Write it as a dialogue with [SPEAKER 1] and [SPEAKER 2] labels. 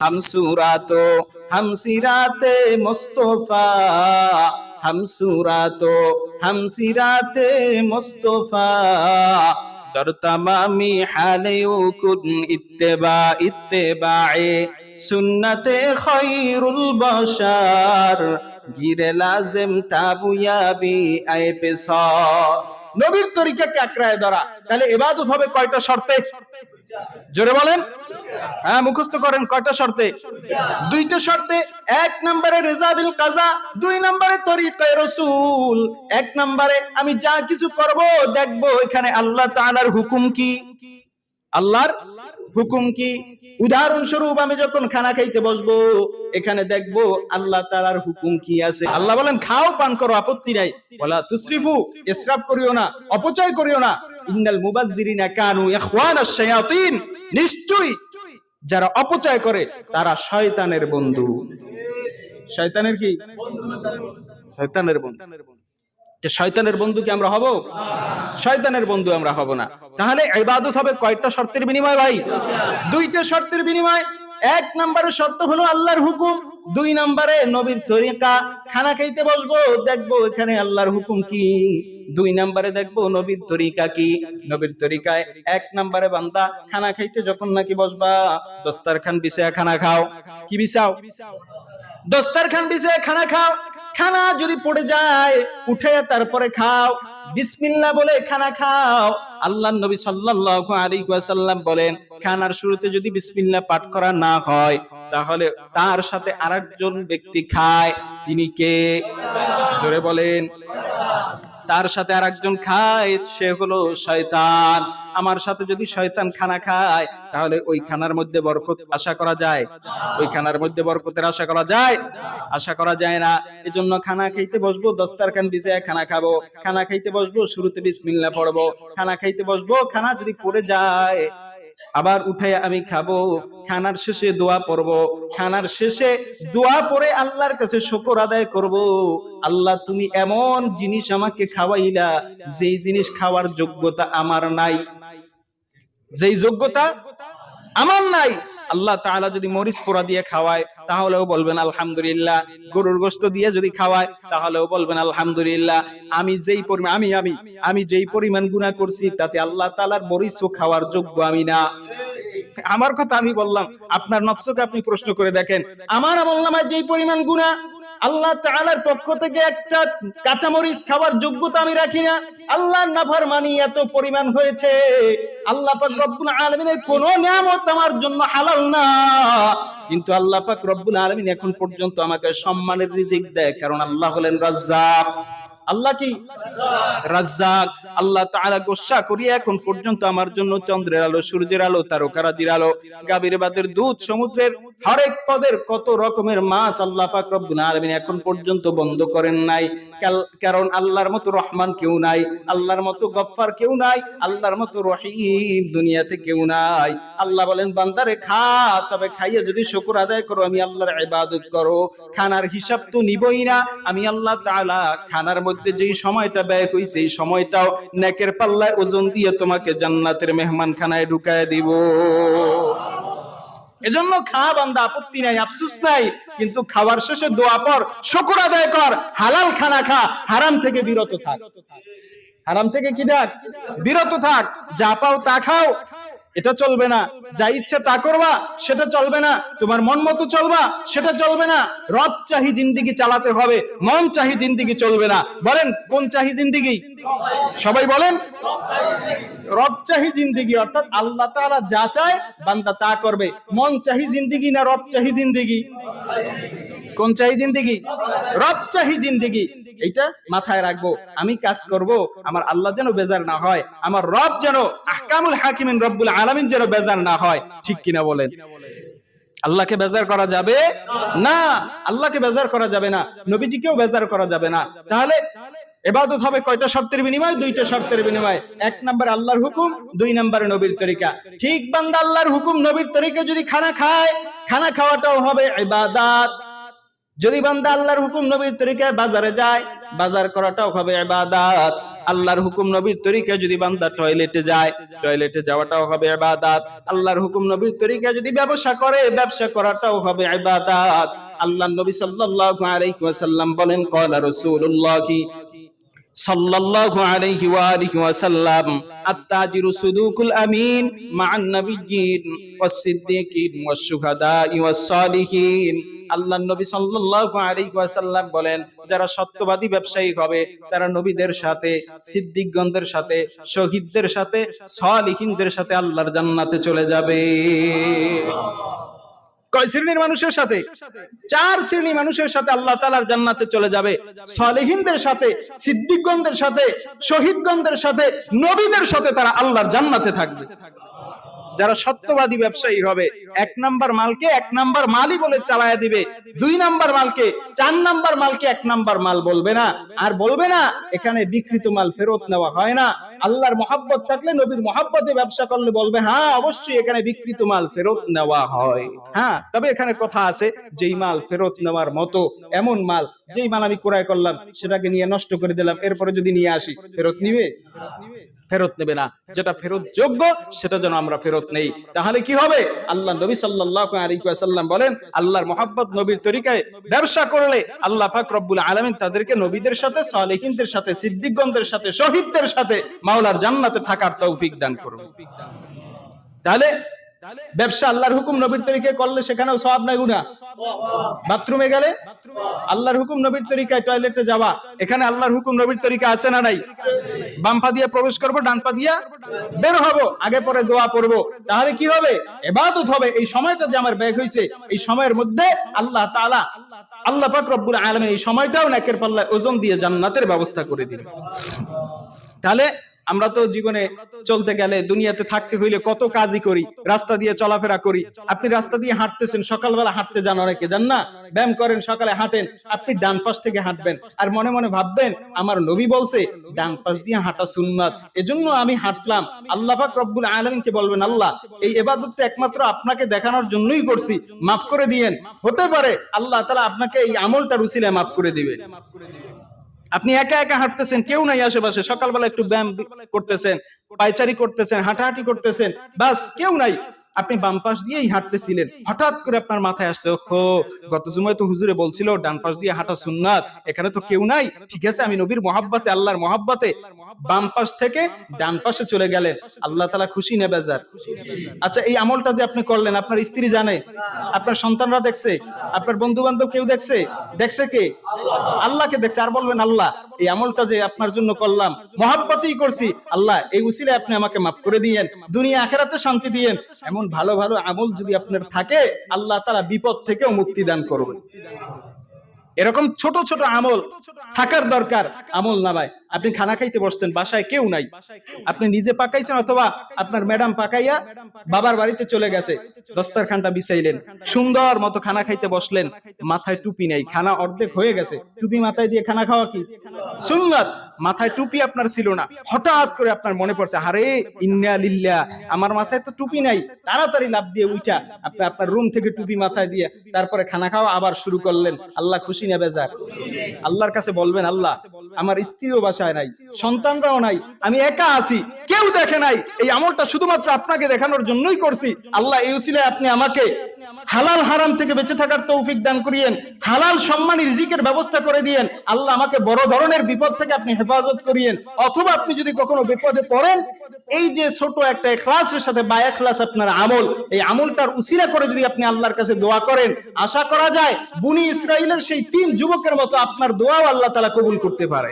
[SPEAKER 1] हमसूरातो हमसिराते मुस्तफा, हमसूरातो हमसिराते मुस्तफा, दर तमामी हालेओ कुन इत्तेबा इत्तेबाए सुन्नते खैरुल बशार, गिरे लाजिम ताबुयाबी आए पेसार। নবীর তরিকাকে আঁকড়ায় ধরা। তাহলে ইবাদত হবে কয়টা শর্তে? জোরে বলেন। হ্যাঁ, মুখস্থ করেন। কয়টা শর্তে? দুইটা শর্তে। এক নম্বরে রিজা বিল কাজা, দুই নম্বরে তরিকায়ে রাসূল। এক নম্বরে আমি যা কিছু করব দেখব এখানে আল্লাহ তাআলার হুকুম কি, আল্লাহর হুকুম কি। উদাহরণস্বরূপ আমি যখন খানা খাইতে বসবো এখানে দেখবো আল্লাহ তাআলার হুকুম কি আছে। আল্লাহ বলেন খাও পান করো, আপত্তি নাই। ওয়ালা তুসরিফু, ইসরাফ করিও না, অপচয় করিও না। ইন্নাল মুবাজ্জিরিনা কানু ইখওয়ানাশ শায়াতিন, নিশ্চয়ই যারা অপচয় করে তারা শয়তানের বন্ধু। শয়তানের কি বন্ধু? শয়তানের বন্ধু। শয়তানের বন্ধু কি আমরা হব? শয়তানের বন্ধু আমরা হব না। তাহলে ইবাদত হবে কয়টা শর্তের বিনিময় ভাই? দুইটা শর্তের বিনিময়। এক নম্বরের শর্ত হলো আল্লাহর হুকুম, দুই নম্বরে নবীর তরিকা। খানা খাইতে বসবো দেখবো এখানে আল্লাহর হুকুম কি, দুই নম্বরে দেখবো নবীর তরিকা কি। নবীর তরিকায় এক নম্বরে বান্দা খানা খাইতে যখন নাকি বসবা দস্তারখান বিছায়া খানা খাও। কি বিছাও? দস্তারখান বিছায়া খানা খাও। খানা যদি পড়ে যায় উঠে তারপরে খাও, বিসমিল্লাহ বলে খানা খাও। আল্লাহর নবী সাল্লাল্লাহু আলাইহি ওয়াসাল্লাম বলেন খানার শুরুতে যদি বিসমিল্লাহ পাঠ করা না হয় তাহলে তার সাথে আরেকজন ব্যক্তি খায়, তিনি কে? জোরে বলেন। তার সাথে আরেকজন খায়, সে হলো শয়তান। আমার সাথে যদি শয়তান খানা খায় তাহলে ওই খানার মধ্যে বরকত আশা করা যায়? ওই খানার মধ্যে বরকতের আশা করা যায়? আশা করা যায় না। এজন্য খানা খাইতে বসবো দস্তারখান বিছায়া খানা খাবো। খানা খাইতে বসবো শুরুতে বিসমিল্লাহ পড়বো। খানা খাইতে বসবো, খানা যদি পড়ে যায় আবার উঠে আমি খাবো। খানার শেষে দোয়া পড়বো। খানার শেষে দোয়া পড়ে আল্লাহর কাছে শুকর আদায় করব। আল্লাহ তুমি এমন জিনিস আমাকে খাওয়াইলা যেই জিনিস খাওয়ার যোগ্যতা আমার নাই, যেই যোগ্যতা আমার নাই। আল্লাহ তাআলা যদি মরিচ পোড়া দিয়ে খাওয়ায় তাহলেও বলবেন আলহামদুলিল্লাহ। গরুর গোশত দিয়ে যদি খাওয়ায় তাহলেও বলবেন আলহামদুলিল্লাহ। আমি যেই পরিমাণ আমি যেই পরিমাণ গুনাহ করছি তাতে আল্লাহ তাআলার মরিচও খাওয়ার যোগ্য আমি না। আমার কথা আমি বললাম, আপনার নফসকে আপনি প্রশ্ন করে দেখেন। আমার আমলনামায় যেই পরিমাণ গুনাহ, আল্লাহ তাআলার পক্ষ থেকে একটা কাঁচামরিচ খাওয়ার যোগ্যতা আমি রাখি না। আল্লাহর নাফরমানি এত পরিমাণ হয়েছে, আল্লাহ পাক রব্বুল আলামিনের কোন নিয়ামত আমার জন্য হালাল না, কিন্তু আল্লাহ পাক রব্বুল আলামিন এখন পর্যন্ত আমাকে সম্মানের রিজিক দেয়, কারণ আল্লাহ হলেন রাজ্জাক। আল্লাহ কি? রাজ্জাক। আল্লাহ তাআলা গোসা করিয়া এখন পর্যন্ত আমার জন্য চন্দ্রের আলো, সূর্যের আলো, তারকারাজির আলো, গাভীর বাদের দুধ, সমুদ্রের হরেক পদের কত রকমের মাছ আল্লাহ পাক রব্বুল আলামিন এখন পর্যন্ত বন্ধ করেন নাই। কারণ আল্লাহর মতো রহমান কেউ নাই, আল্লাহর মতো গফফার কেউ নাই, আল্লাহর মতো রহিম দুনিয়াতে কেউ নাই। আল্লাহ বলেন বান্দারে খা, তবে খাইয়ে যদি শুকর আদায় করো, আমি আল্লাহর ইবাদত করো। খানার হিসাব তো নিবই না। আমি আল্লাহ তাআলা খানার মধ্যে যেই সময়টা ব্যয় করেছি এই সময়টাও নেকের পাল্লায় ওজন দিয়ে তোমাকে জান্নাতের মেহমানখানায় ঢুকায় দিব। এজন্য খা বান্দা, আপত্তি নাই, আফসোস নাই, কিন্তু খাওয়ার শেষে দোয়া পড়, শুকর আদায় কর, হালাল খানা খা, হারাম থেকে বিরত থাক। হারাম থেকে কি থাক? বিরত থাক। যা পাও তা খাও, এটা চলবে না। যা ইচ্ছা তা করবা, সেটা চলবে না। তোমার মন মতো চলবা, সেটা চলবে না। রব চাহি জিন্দেগি চালাতে হবে, মন চাহি জিন্দেগি চলবে না। বলেন কোন চাহি জিন্দেগি? সবাই বলেন রব চাহি জিন্দেগি, অর্থাৎ আল্লাহ তাআলা যা চায় বান্দা তা করবে। মন চাহি জিন্দেগি না রব চাহি জিন্দেগি? কোন চাহি জিন্দেগি? রব চাহি জিন্দেগি। এইটা মাথায় রাখবো। আমি কাজ করব, আমার আল্লাহ যেন বেজার না হয়, আমার রব যেন আহকামুল হাকিমিন রব্বুল আলামিন যেন বেজার না হয়। ঠিক কিনা বলেন? আল্লাহকে বেজার করা যাবে না, আল্লাহকে বেজার করা যাবে না, নবীজিকেও বেজার করা যাবে না। তাহলে ইবাদত হবে কয়টা শর্তের বিনিময়? দুইটা শর্তের বিনিময়। এক নম্বরে আল্লাহর হুকুম, দুই নম্বরে নবীর তরিকা। ঠিক বান্দা আল্লাহর হুকুম নবীর তরিকা যদি খানা খায়, খানা খাওয়াটাও হবে ইবাদত। যদি বান্দা আল্লাহর হুকুম নবীর তরিকায় বাজারে যায়, বাজার করাটাও হবে ইবাদত। আল্লাহর হুকুম নবীর তরিকায় যদি বান্দা টয়লেটে যায়, টয়লেটে যাওয়াটাও হবে ইবাদত। আল্লাহর হুকুম নবীর তরিকায় যদি ব্যবসা করে, ব্যবসা করাটাও হবে ইবাদত। আল্লাহর নবী সাল্লাল্লাহু আলাইহি ওয়াসাল্লাম বলেন, ক্বালা রাসূলুল্লাহি সাল্লাল্লাহু আলাইহি ওয়া আলিহি ওয়াসাল্লাম, আত-তাজিরু সুদুকুল আমিন মা'আন নাবিয়্যিন ওয়াস-সিদ্দীকিন ওয়াশ-শুহাদা'i ওয়াস-সালিহিন। আল্লাহর নবী সাল্লাল্লাহু আলাইহি ওয়াসাল্লাম বলেন, যারা সত্যবাদী ব্যবসায়ী হবে তারা নবীদের সাথে, সিদ্দিকগণদের সাথে, শহীদদের সাথে, সালিহিনদের সাথে আল্লাহর জান্নাতে চলে যাবে। কয় শ্রেণীর মানুষের সাথে? 4 শ্রেণী মানুষের সাথে আল্লাহ তাআলার জান্নাতে চলে যাবে। সালেহিনদের সাথে, সিদ্দিকগণদের সাথে, শহীদগণদের সাথে, নবীদের সাথে তারা আল্লাহর জান্নাতে থাকবে। যারা সত্যবাদী ব্যবসায়ী হবে, 1 নাম্বার মালকে 1 নাম্বার মালই বলে চালায়া দিবে, 2 নাম্বার মালকে 4 নাম্বার মালকে 1 নাম্বার মাল বলবে না। আর বলবে না এখানে বিকৃত মাল ফেরত নেওয়া হয় না। আল্লাহর মহব্বত থাকলে, নবীর মহব্বতে ব্যবসা করলে বলবে হ্যাঁ অবশ্যই এখানে বিকৃত মাল ফেরত নেওয়া হয়। হ্যাঁ, তবে এখানে কথা আছে, যেই মাল ফেরত নেওয়ার মতো, এমন মাল যেই মাল আমি ক্রয় করলাম সেটাকে নিয়ে নষ্ট করে দিলাম, এরপরে যদি নিয়ে আসি ফেরত নিবে? ফেরত নেবে না। যেটা ফেরত যোগ্য সেটা যেন আমরা ফেরত নেই। তাহলে কি হবে? আল্লাহ নবী সাল্লাল্লাহু আলাইহি ওয়াসাল্লাম বলেন, আল্লাহর মহব্বত, নবীর তরিকায় ব্যবসা করলে আল্লাহ পাক রব্বুল আলামিন তাদেরকে নবীদের সাথে, সালেহিনদের সাথে, সিদ্দিকগণদের সাথে, শহীদদের সাথে মাওলার জান্নাতে থাকার তৌফিক দান করুন। তাহলে ব্যবসা আল্লাহর হুকুম নবীর তরিকায় করলে সেখানেও সওয়াব নাই গুনাহ? বাথরুমে গেলে আল্লাহর হুকুম নবীর তরিকায়, টয়লেটে যাওয়া, এখানে আল্লাহর হুকুম নবীর তরিকা আছে না নাই? বাম পা দিয়ে প্রবেশ করব, ডান পা দিয়ে বের হব, আগে পরে দোয়া পড়ব, তাহলে কি হবে? ইবাদত হবে। এই সময়টা যে আমার ব্যয় হয়েছে, এই সময়ের মধ্যে আল্লাহ তাআলা, আল্লাহ পাক রব্বুল আলামিন এই সময়টাও নেকের পাল্লায় ওজন দিয়ে জান্নাতের ব্যবস্থা করে দিবেন। তাহলে আমরা তো জীবনে চলতে গেলে, দুনিয়াতে থাকতে হইলে কত কাজই করি, রাস্তা দিয়ে চলাফেরা করি। আপনি রাস্তা দিয়ে হাঁটতেছেন, সকালবেলা হাঁটতে যান, অনেকে যান না, ব্যায়াম করেন, সকালে হাঁটেন, আপনি ডান পাশ থেকে হাঁটবেন আর মনে মনে ভাববেন আমার নবী বলছে ডান পাশ দিয়ে হাঁটা সুন্নাত, এজন্য আমি হাঁটলাম। আল্লাহ পাক রব্বুল আলামিনকে বলবেন, আল্লাহ এই ইবাদতটা একমাত্র আপনাকে দেখানোর জন্যই করছি, মাফ করে দিয়েন। হতে পারে আল্লাহ তাআলা আপনাকে এই আমলটার উসিলায় মাফ করে দিবে। আপনি একা একা হাঁটতেছেন, কেউ নাই আশেপাশে, সকালবেলা একটু ব্যায়াম করতেছেন, পায়চারি করতেছেন, হাঁটাহাঁটি করতেছেন, বাস কেউ নাই, আপনি বাম পাশ দিয়েই হাঁটতেছিলেন, হঠাৎ করে আপনার মাথায় আসছে, ওহো গত জুমায় তো হুজুরে বলছিল ডান পাশ দিয়ে হাঁটা সুন্নাত, এখানে তো কেউ নাই, ঠিক আছে আমি নবীর মহব্বতে, আল্লাহর মহব্বতে বাম পাশ থেকে ডান পাশে চলে গেলেন। আল্লাহ তাআলা খুশি না বেজার? আচ্ছা, এই আমলটা যে আপনি করলেন, আপনার স্ত্রী জানে, আপনার সন্তানরা দেখছে, আপনার বন্ধু বান্ধব কেউ দেখছে? দেখছে কে? আল্লাহকে দেখছে। আর বলবেন, আল্লাহ এই আমলটা যে আপনার জন্য করলাম, মহব্বতেই করছি, আল্লাহ এই উসিলায় আপনি আমাকে মাফ করে দিয়েন, দুনিয়া আখিরাতে শান্তি দিয়েন। এমন ভালো ভালো আমল যদি আপনার থাকে, আল্লাহ তাআলা বিপদ থেকেও মুক্তি দান করবেন। এরকম ছোট ছোট আমল থাকার দরকার আমল নামায়। আপনি খানা খাইতে বসছেন, বাসায় কেউ নাই, আপনি নিজে পাকাইছেন অথবা আপনার ম্যাডাম পাকাইয়া বাবার বাড়িতে চলে গেছে, দস্তারখানটা বিছাইলেন, সুন্দর মতো খানা খাইতে বসলেন, মাথায় টুপি নাই, খানা অর্ধেক হয়ে গেছে, টুপি মাথায় দিয়ে খানা খাওয়া কি সুন্নাত? মাথায় টুপি আপনার ছিল না, হঠাৎ করে আপনার মনে পড়ছে, আরে ইন্না লিল্লাহ, আমার মাথায় তো টুপি নাই, তাড়াতাড়ি লাফ দিয়ে উঠা আপনি আপনার রুম থেকে টুপি মাথায় দিয়ে তারপরে খানা খাওয়া আবার শুরু করলেন। আল্লাহ খুশি না বেজার? আল্লাহর কাছে বলবেন, আল্লাহ আমার স্ত্রীও বাসায় নাই, সন্তানরাও নাই, আমি একা আছি, কেউ দেখে নাই, এই আমলটা শুধুমাত্র আপনাকে দেখানোর জন্যই করছি। আল্লাহ এই উসিলায় আপনি আমাকে হালাল হারাম থেকে বেঁচে থাকার তৌফিক দান করিয়েন, হালাল সম্মানী রিজিকের ব্যবস্থা করে দিয়েন। আল্লাহ আমাকে বড় ধরনের বিপদ থেকে আপনি হেফাজত করিয়েন। অথবা আপনি যদি কখনো বিপদে পড়েন, এই যে ছোট একটা ইখলাসের সাথে বা ইখলাস আপনার আমল, এই আমলটার উসিলা করে যদি আপনি আল্লাহর কাছে দোয়া করেন, আশা করা যায় বনি ইসরাইলের সেই 3 যুবকের মতো আপনার দোয়াও আল্লাহ তাআলা কবুল করতে পারে।